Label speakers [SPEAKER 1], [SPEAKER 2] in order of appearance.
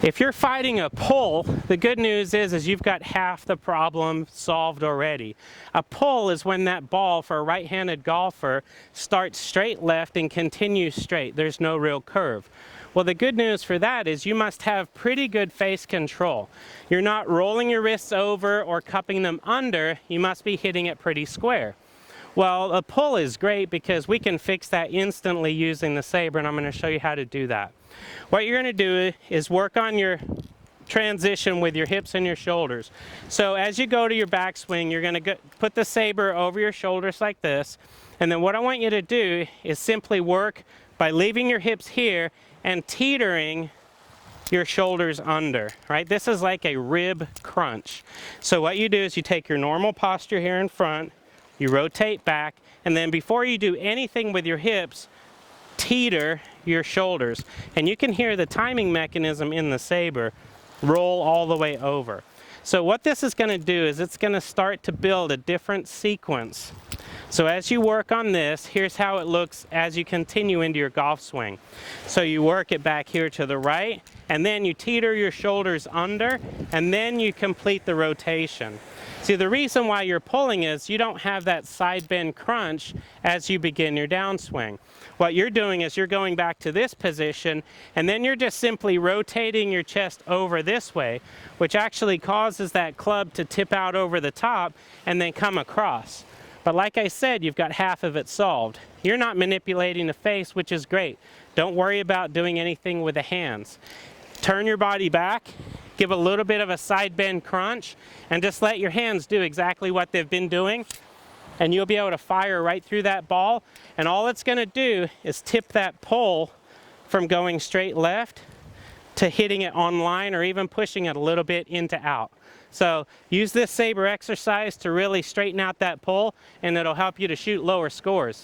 [SPEAKER 1] If you're fighting a pull, the good news is you've got half the problem solved already. A pull is when that ball for a right-handed golfer starts straight left and continues straight. There's no real curve. Well, the good news for that is you must have pretty good face control. You're not rolling your wrists over or cupping them under. You must be hitting it pretty square. Well, a pull is great because we can fix that instantly using the Saber, and I'm going to show you how to do that. What you're going to do is work on your transition with your hips and your shoulders. So as you go to your backswing, you're going to put the Saber over your shoulders like this, and then what I want you to do is simply work by leaving your hips here and teetering your shoulders under, right? This is like a rib crunch. So what you do is you take your normal posture here in front, you rotate back, and then before you do anything with your hips, teeter your shoulders. And you can hear the timing mechanism in the Saber roll all the way over. So what this is going to do is it's going to start to build a different sequence. So as you work on this, here's how it looks as you continue into your golf swing. So you work it back here to the right, and then you teeter your shoulders under, and then you complete the rotation. See, the reason why you're pulling is you don't have that side bend crunch as you begin your downswing. What you're doing is you're going back to this position, and then you're just simply rotating your chest over this way, which actually causes that club to tip out over the top and then come across. But like I said, you've got half of it solved. You're not manipulating the face, which is great. Don't worry about doing anything with the hands. Turn your body back, give a little bit of a side bend crunch, and just let your hands do exactly what they've been doing, and you'll be able to fire right through that ball. And all it's going to do is tip that pull from going straight left to hitting it on line or even pushing it a little bit into out. So use this Saber exercise to really straighten out that pull, and it'll help you to shoot lower scores.